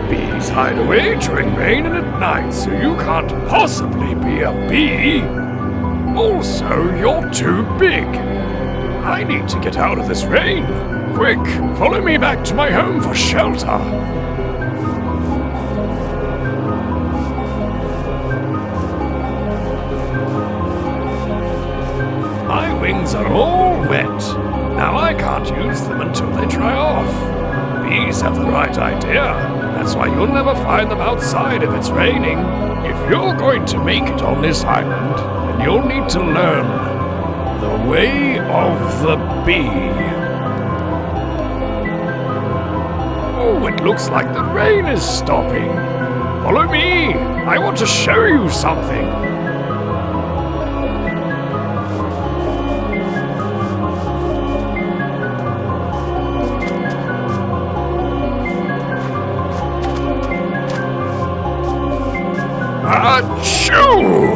Bees hide away during rain and at night, so you can't possibly be a bee. Also, you're too big. I need to get out of this rain. Quick, follow me back to my home for shelter. My wings are all wet. Now I can't use them until they dry off. Bees have the right idea. That's why you'll never find them outside if it's raining. If you're going to make it on this island, then you'll need to learn the way of the bee. Oh, it looks like the rain is stopping. Follow me. I want to show you something. Achoo!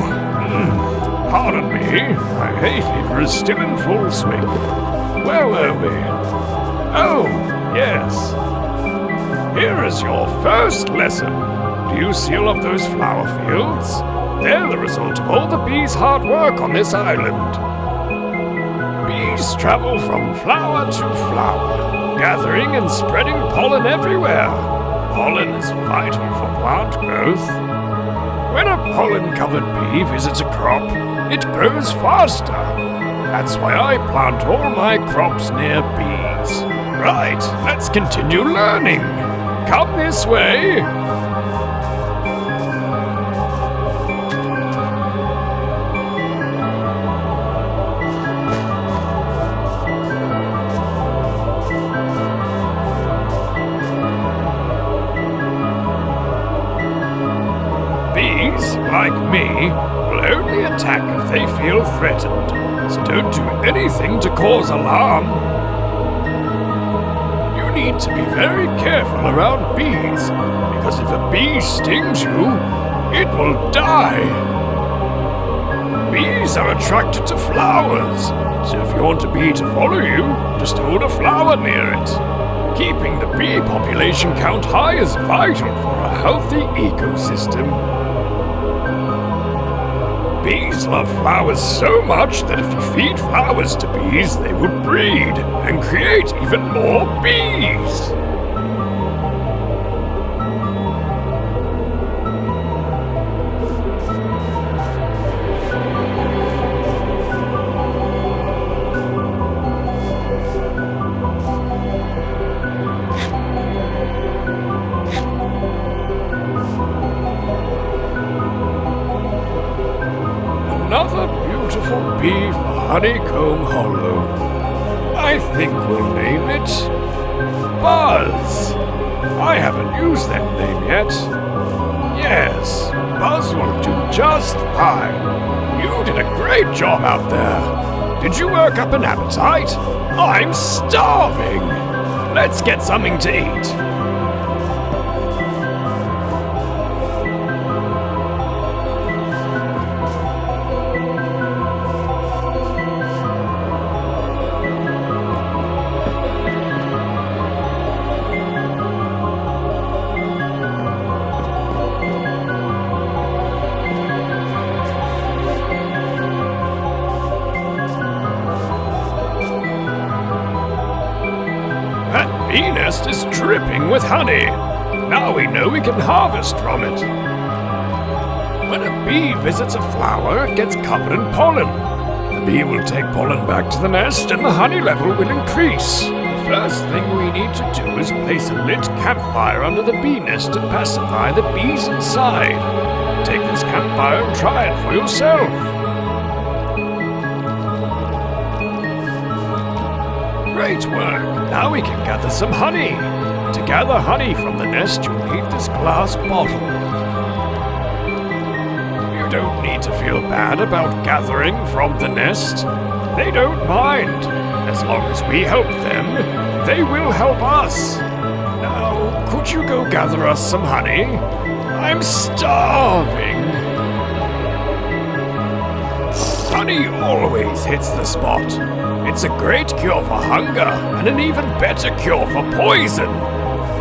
Pardon me, my hay fever is still in full swing. Where were we? Oh, yes. Here is your first lesson. Do you see all of those flower fields? They're the result of all the bees' hard work on this island. Bees travel from flower to flower, gathering and spreading pollen everywhere. Pollen is vital for plant growth. When a pollen-covered bee visits a crop, it grows faster. That's why I plant all my crops near bees. Right, let's continue learning. Come this way. Bees, like me, will only attack if they feel threatened, so don't do anything to cause alarm. You need to be very careful around bees, because if a bee stings you, it will die. Bees are attracted to flowers, so if you want a bee to follow you, just hold a flower near it. Keeping the bee population count high is vital for a healthy ecosystem. Bees love flowers so much that if you feed flowers to bees, they will breed and create even more bees. Another beautiful bee for Honeycomb Hollow. I think we'll name it Buzz. I haven't used that name yet. Yes, Buzz will do just fine. You did a great job out there. Did you work up an appetite? I'm starving. Let's get something to eat. That bee nest is dripping with honey. Now we know we can harvest from it. When a bee visits a flower, it gets covered in pollen. The bee will take pollen back to the nest and the honey level will increase. The first thing we need to do is place a lit campfire under the bee nest to pacify the bees inside. Take this campfire and try it for yourself. Great work! Now we can gather some honey. To gather honey from the nest, you'll need this glass bottle. You don't need to feel bad about gathering from the nest. They don't mind. As long as we help them, they will help us. Now, could you go gather us some honey? I'm starving. Honey always hits the spot. It's a great cure for hunger and an even better cure for poison.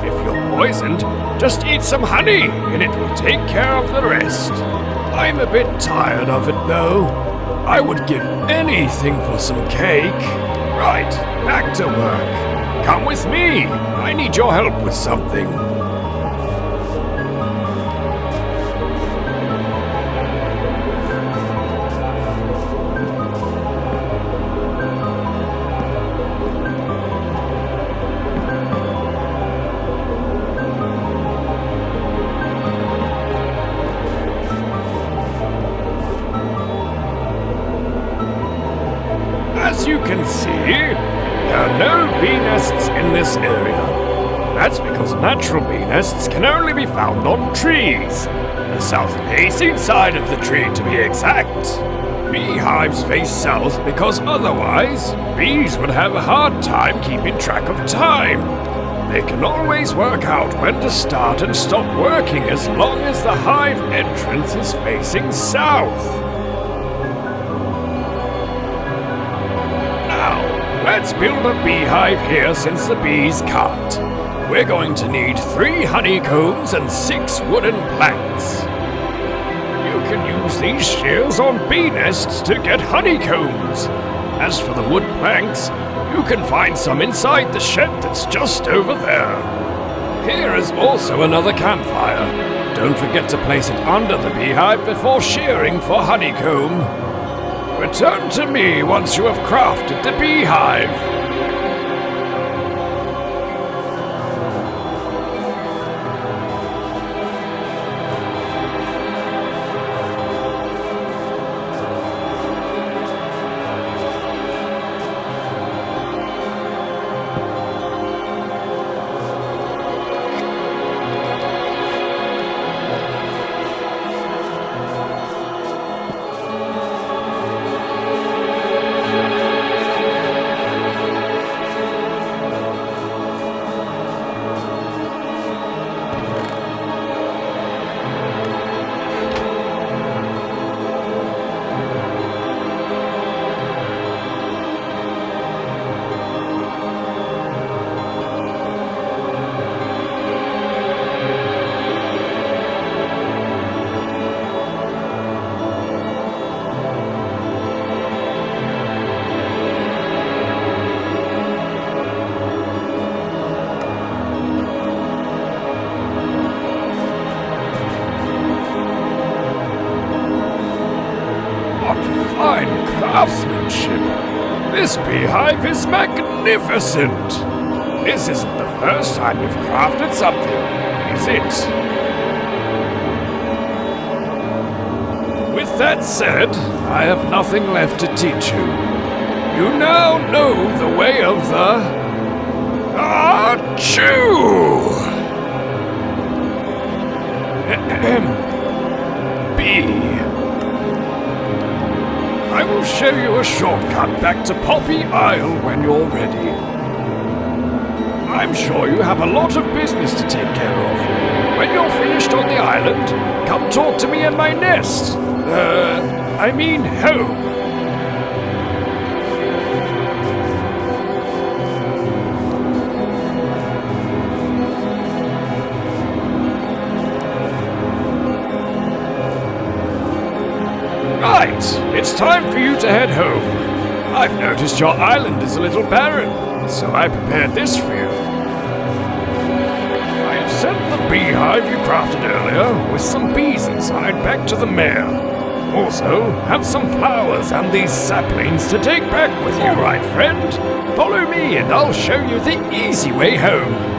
If you're poisoned, just eat some honey and it will take care of the rest. I'm a bit tired of it though. I would give anything for some cake. Right, back to work. Come with me. I need your help with something. As you can see, there are no bee nests in this area. That's because natural bee nests can only be found on trees. The south-facing side of the tree, to be exact. Beehives face south because otherwise, bees would have a hard time keeping track of time. They can always work out when to start and stop working as long as the hive entrance is facing south. Let's build a beehive here since the bees can't. We're going to need 3 honeycombs and 6 wooden planks. You can use these shears on bee nests to get honeycombs. As for the wood planks, you can find some inside the shed that's just over there. Here is also another campfire. Don't forget to place it under the beehive before shearing for honeycomb. Return to me once you have crafted the beehive. Fine craftsmanship. This beehive is magnificent. This isn't the first time you've crafted something, is it? With that said, I have nothing left to teach you. You now know the way of the... Achoo! Bee. I will show you a shortcut back to Poppy Isle when you're ready. I'm sure you have a lot of business to take care of. When you're finished on the island, come talk to me in my nest. I mean home. Right, it's time for you to head home. I've noticed your island is a little barren, so I prepared this for you. I have sent the beehive you crafted earlier with some bees inside back to the mayor. Also, have some flowers and these saplings to take back with you, right friend? Follow me and I'll show you the easy way home.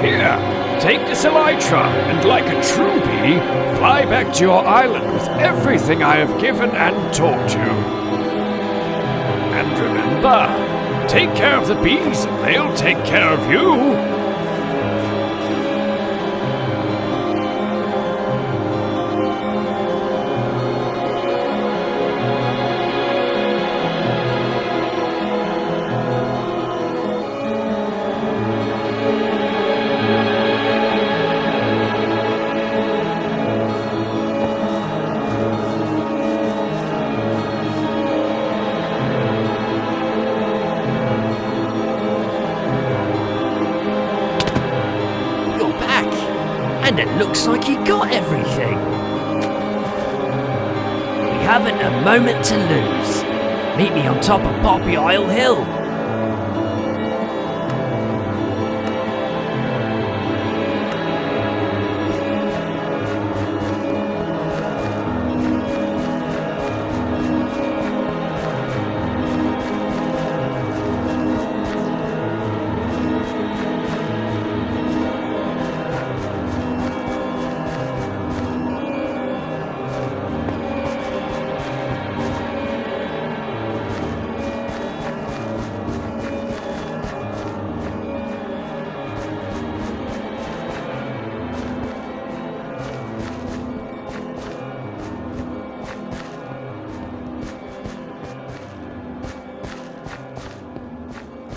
Here, take this elytra, and like a true bee, fly back to your island with everything I have given and taught you. And remember, take care of the bees and they'll take care of you. Looks like you got everything. We haven't a moment to lose. Meet me on top of Poppy Isle Hill.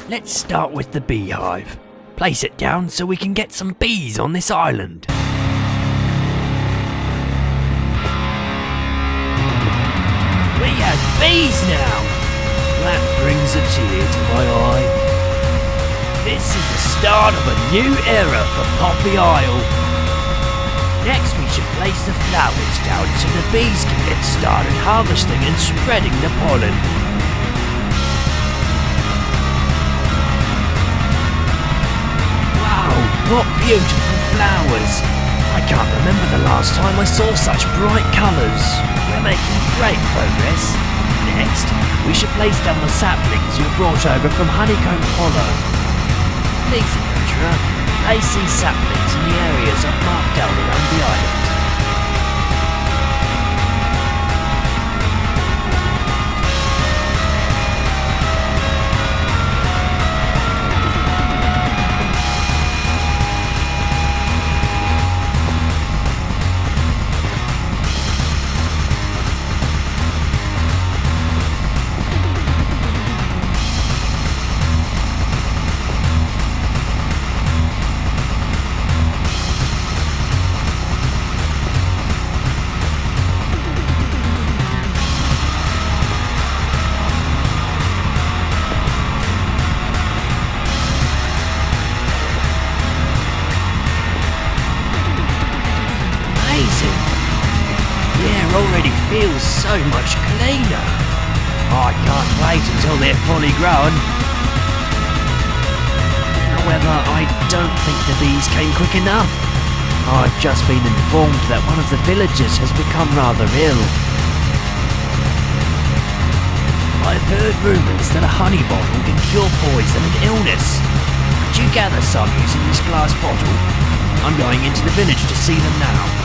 Let's start with the beehive. Place it down so we can get some bees on this island. We have bees now! That brings a tear to my eye. This is the start of a new era for Poppy Isle. Next we should place the flowers down so the bees can get started harvesting and spreading the pollen. What beautiful flowers! I can't remember the last time I saw such bright colours. We're making great progress. Next, we should place down the saplings you brought over from Honeycomb Hollow. Please, adventurer, place these saplings in the areas I've marked down around the island. Already feels so much cleaner. I can't wait until they're fully grown. However, I don't think the bees came quick enough. I've just been informed that one of the villagers has become rather ill. I've heard rumours that a honey bottle can cure poison and illness. Could you gather some using this glass bottle? I'm going into the village to see them now.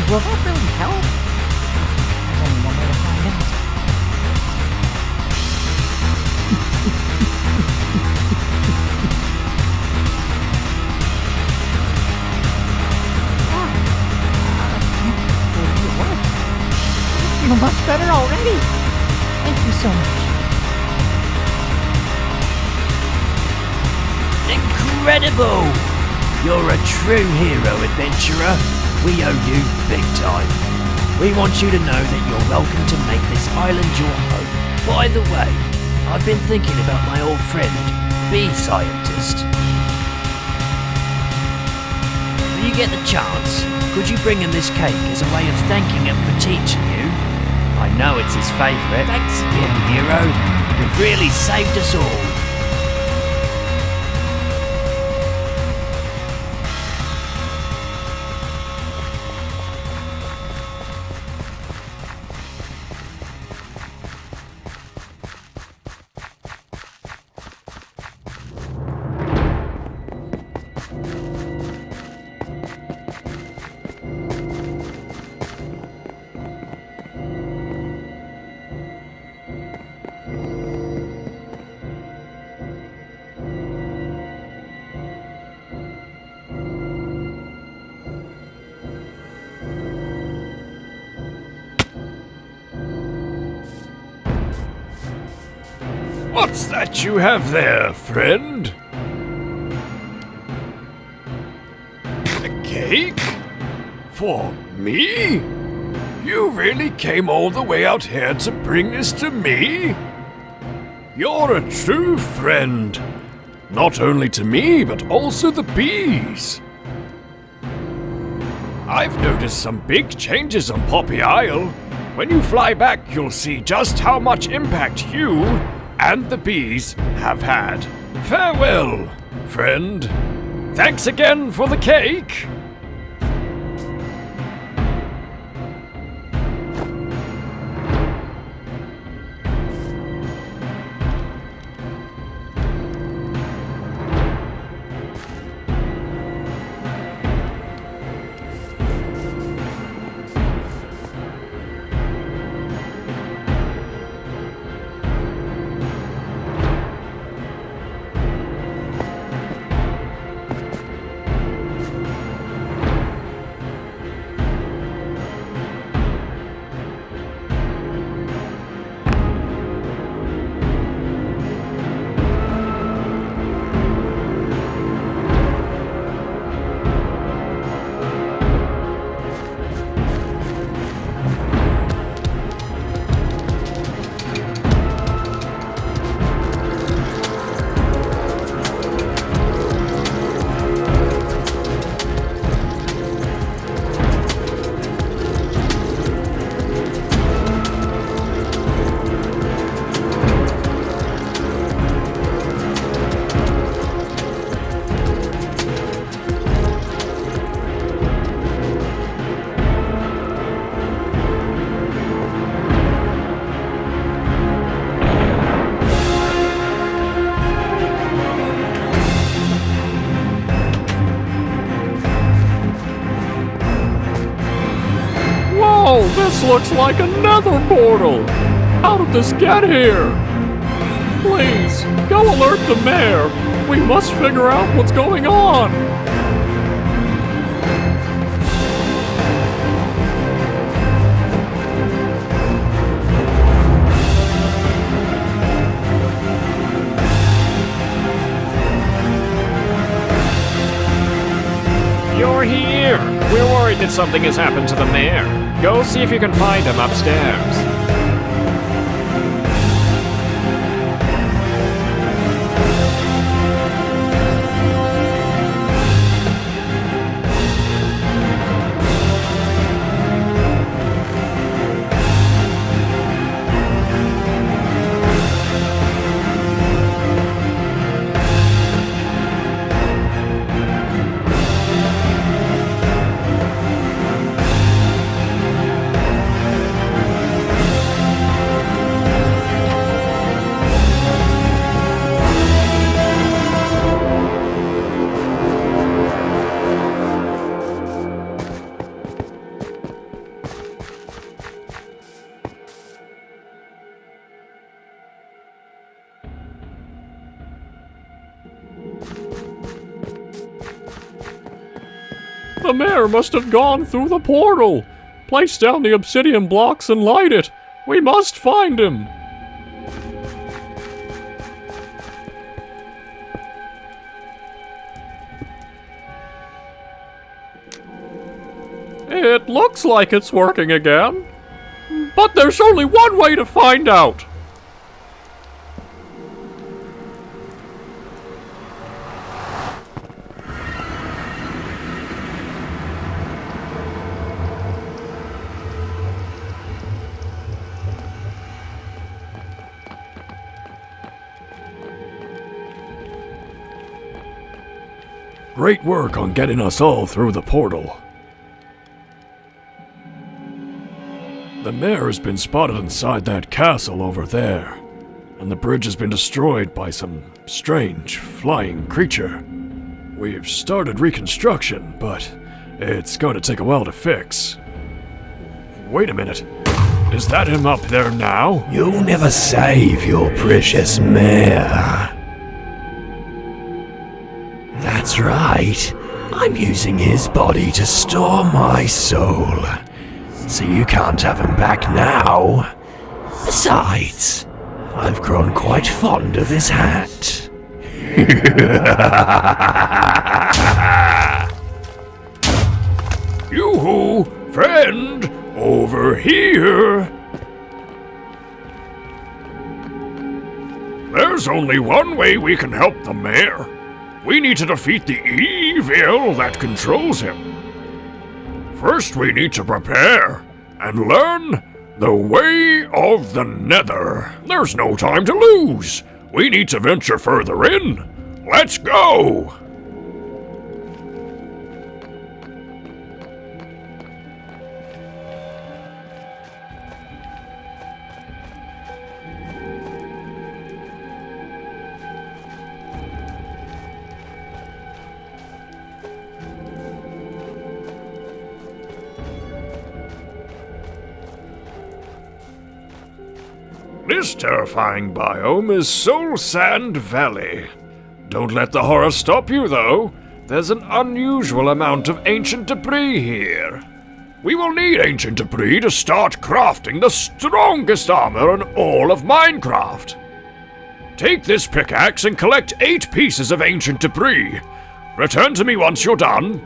Will that really help? There's only one way to find out. It works. I feel much better already. Thank you so much. Incredible! You're a true hero, adventurer. We owe you big time. We want you to know that you're welcome to make this island your home. By the way, I've been thinking about my old friend, Bee Scientist. When you get the chance, could you bring him this cake as a way of thanking him for teaching you? I know it's his favourite. Thanks again, hero. You've really saved us all. What's that you have there, friend? A cake? For me? You really came all the way out here to bring this to me? You're a true friend. Not only to me, but also the bees. I've noticed some big changes on Poppy Isle. When you fly back, you'll see just how much impact you and the bees have had. Farewell, friend. Thanks again for the cake. Oh, this looks like a Nether portal! How did this get here? Please, go alert the mayor. We must figure out what's going on. You're here! We're worried that something has happened to the mayor. Go see if you can find him upstairs. The mayor must have gone through the portal. Place down the obsidian blocks and light it. We must find him. It looks like it's working again. But there's only one way to find out. Great work on getting us all through the portal. The mayor has been spotted inside that castle over there, and the bridge has been destroyed by some strange flying creature. We've started reconstruction, but it's going to take a while to fix. Wait a minute. Is that him up there now? You'll never save your precious mayor. That's right. I'm using his body to store my soul. So you can't have him back now. Besides, I've grown quite fond of this hat. Yoo-hoo! Friend! Over here! There's only one way we can help the mayor. We need to defeat the evil that controls him. First, we need to prepare and learn the way of the Nether. There's no time to lose. We need to venture further in. Let's go! This terrifying biome is Soul Sand Valley. Don't let the horror stop you, though. There's an unusual amount of ancient debris here. We will need ancient debris to start crafting the strongest armor in all of Minecraft. Take this pickaxe and collect 8 pieces of ancient debris. Return to me once you're done.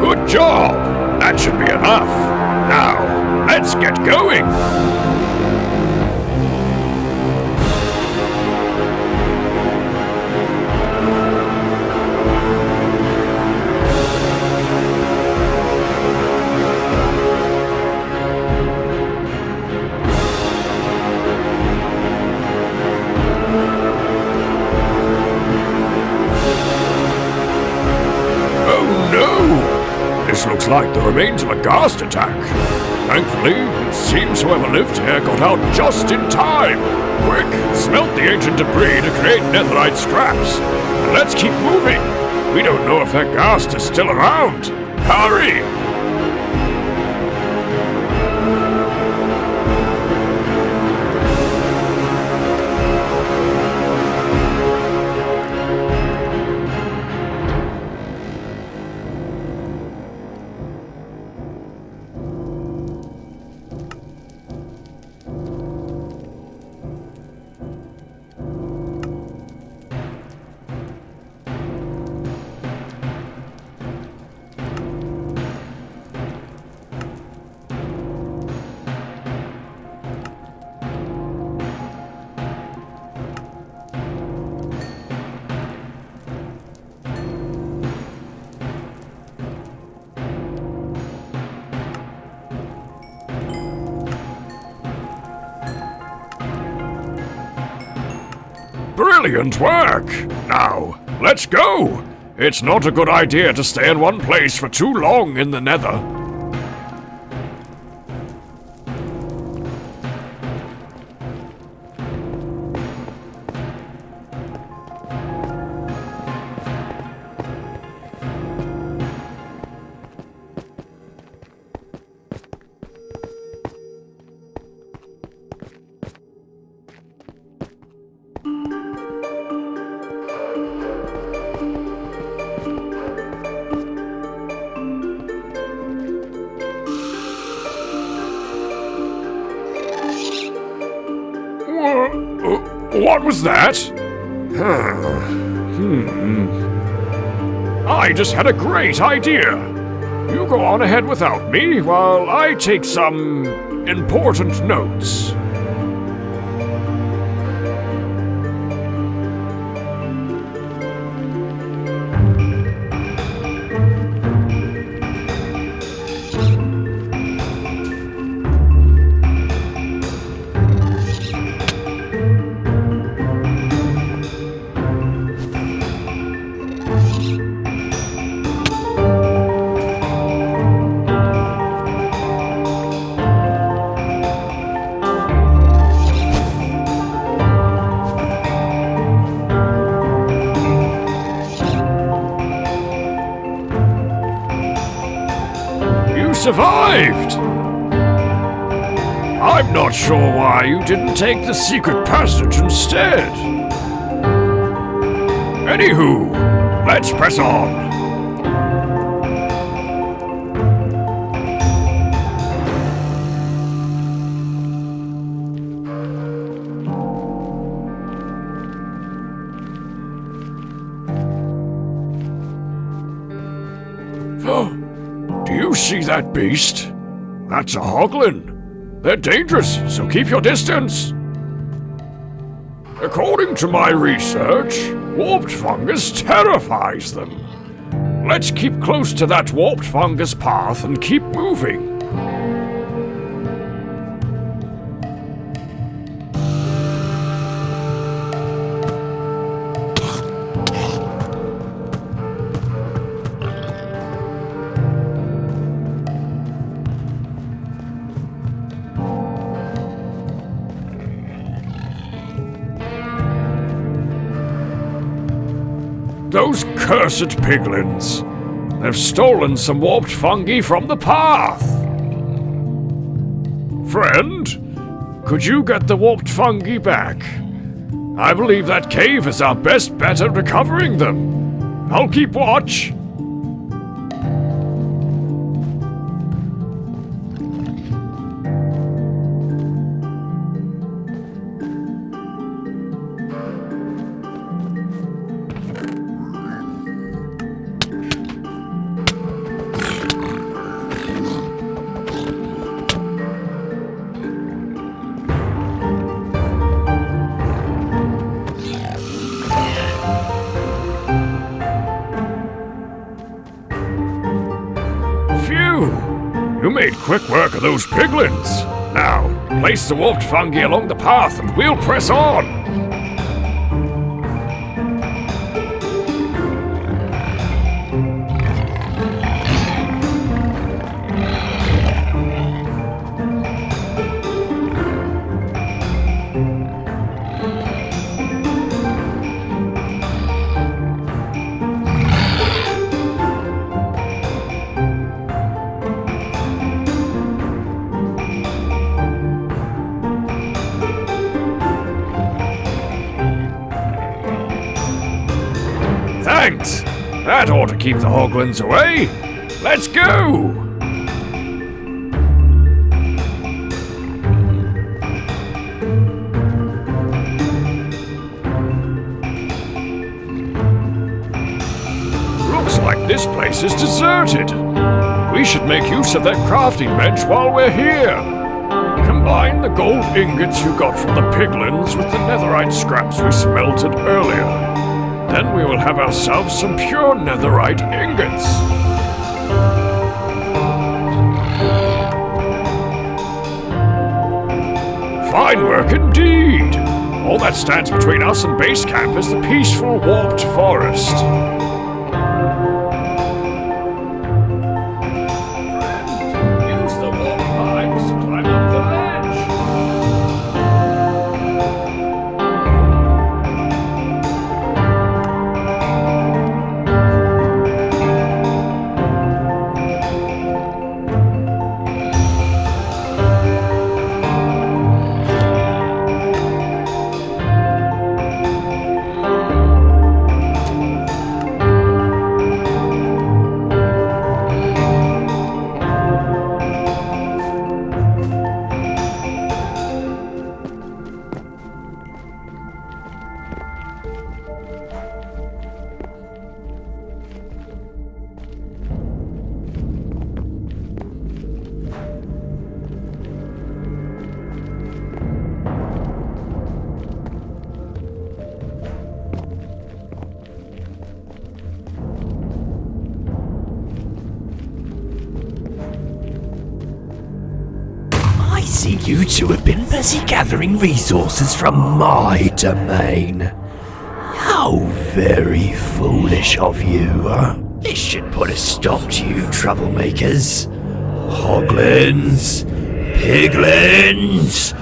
Good job! That should be enough. Now, let's get going! This looks like the remains of a ghast attack. Thankfully, it seems whoever lived here got out just in time. Quick, smelt the ancient debris to create netherite scraps. And let's keep moving. We don't know if that ghast is still around. Hurry! Brilliant work! Now, let's go! It's not a good idea to stay in one place for too long in the Nether. What was that? I just had a great idea. You go on ahead without me while I take some important notes. Survived! I'm not sure why you didn't take the secret passage instead. Anywho, let's press on. Do you see that beast? That's a hoglin. They're dangerous, so keep your distance. According to my research, warped fungus terrifies them. Let's keep close to that warped fungus path and keep moving. Those cursed piglins! They've stolen some warped fungi from the path! Friend, could you get the warped fungi back? I believe that cave is our best bet at recovering them. I'll keep watch. You made quick work of those piglins. Now, place the warped fungi along the path and we'll press on. Thanks! That ought to keep the hoglins away! Let's go! Looks like this place is deserted. We should make use of that crafting bench while we're here. Combine the gold ingots you got from the piglins with the netherite scraps we smelted earlier. Then we will have ourselves some pure netherite ingots. Fine work indeed! All that stands between us and base camp is the peaceful, warped forest. Use the warp vibes to climb up the ledge. I see you two have been busy gathering resources from my domain. How very foolish of you. This should put a stop to you troublemakers. Hoglins! Piglins!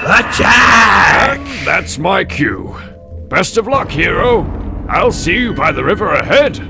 Attack! And that's my cue. Best of luck, hero. I'll see you by the river ahead.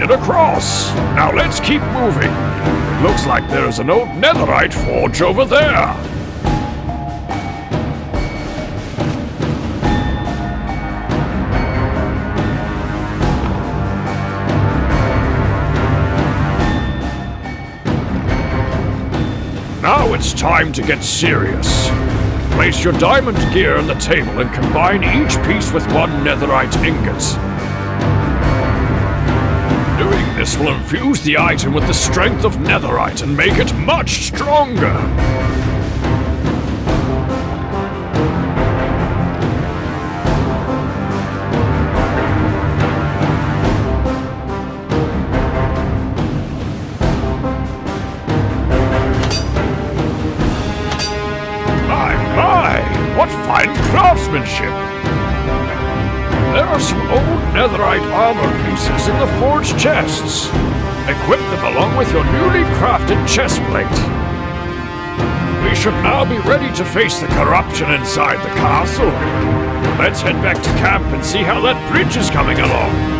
Across. Now let's keep moving. It looks like there's an old netherite forge over there. Now it's time to get serious. Place your diamond gear on the table and combine each piece with one netherite ingot. Doing this will infuse the item with the strength of netherite and make it much stronger. My, what fine craftsmanship! There are some old netherite armor pieces in the forged chests. Equip them along with your newly crafted chestplate. We should now be ready to face the corruption inside the castle. Let's head back to camp and see how that bridge is coming along.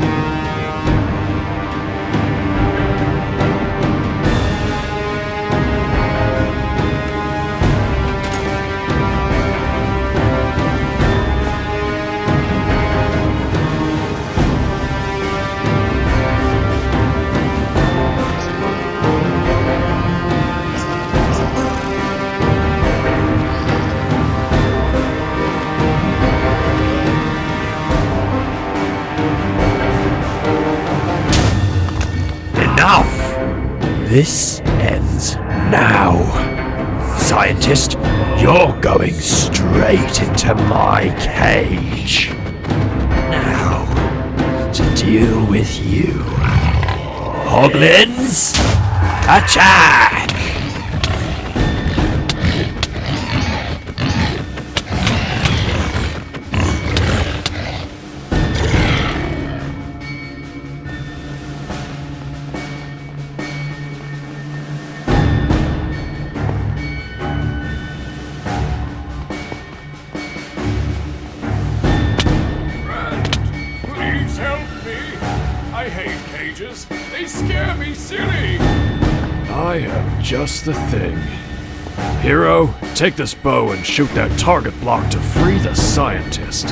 This ends now. Scientist, you're going straight into my cage. Now, to deal with you. Hoglins, attack! Please help me. I hate cages. They scare me silly. I have just the thing. Hero, take this bow and shoot that target block to free the scientist.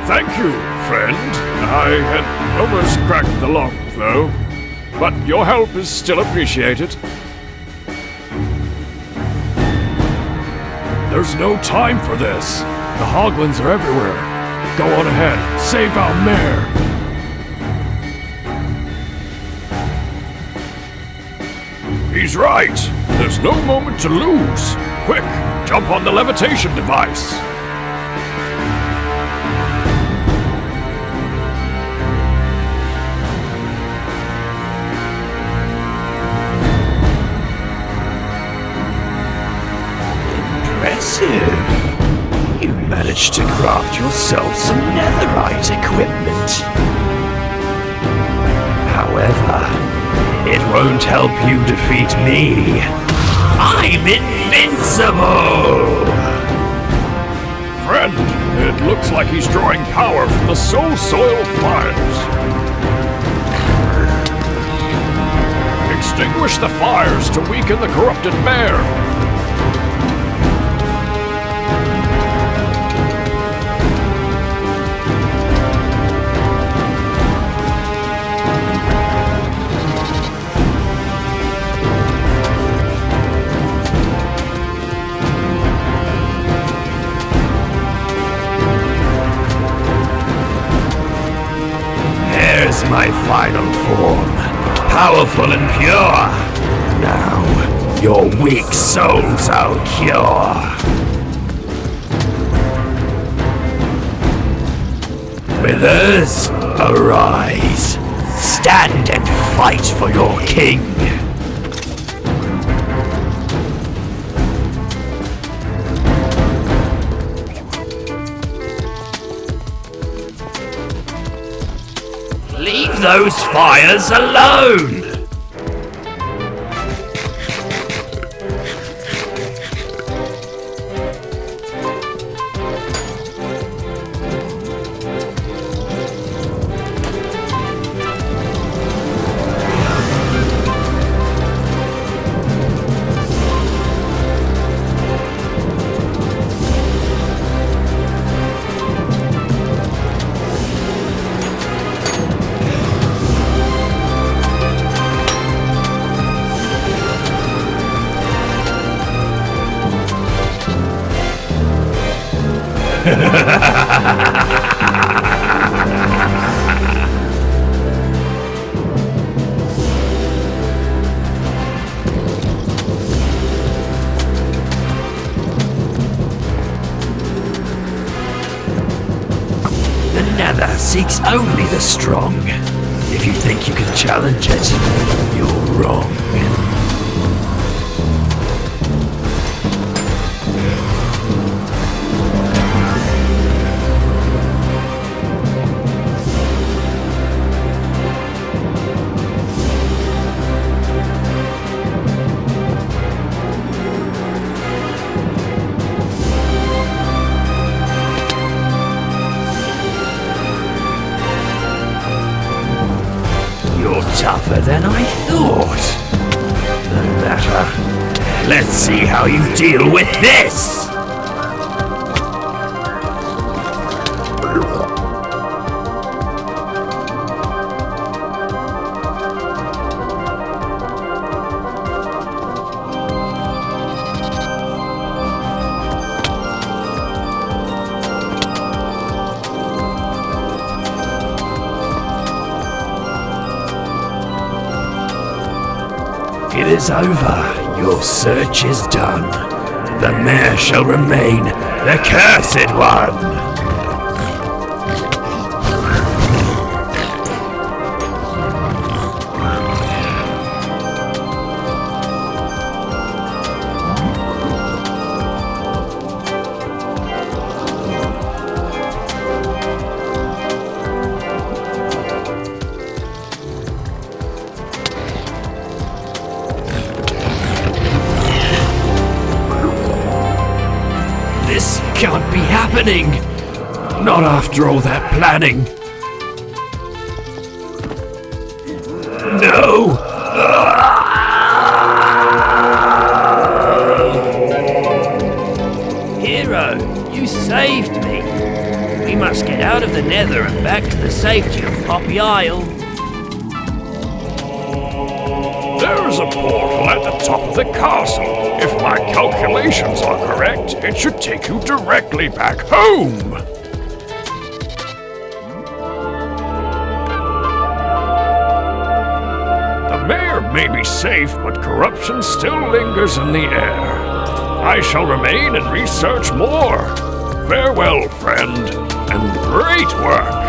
Thank you, friend. I had almost cracked the lock, though. But your help is still appreciated. There's no time for this. The Hoglins are everywhere. Go on ahead, save our mare. He's right. There's no moment to lose. Quick, jump on the levitation device. Impressive. You managed to craft yourself some netherite equipment. However, it won't help you defeat me. I'm invincible! Friend, it looks like he's drawing power from the soul soil fires. Extinguish the fires to weaken the corrupted mare. Here's my final form, powerful and pure. Now, your weak souls I'll cure. Withers, arise. Stand and fight for your king. Leave those fires alone! The Nether seeks only the strong. If you think you can challenge it, you're wrong. You're tougher than I thought. No matter. Let's see how you deal with this! It is over. Your search is done. The mayor shall remain the cursed one. This can't be happening. Not after all that planning. No! Hero, you saved me. We must get out of the Nether and back to the safety of Poppy Isle. There is a portal at the top of the castle. If my calculations are correct, it should take you directly back home. The mayor may be safe, but corruption still lingers in the air. I shall remain and research more. Farewell, friend, and great work.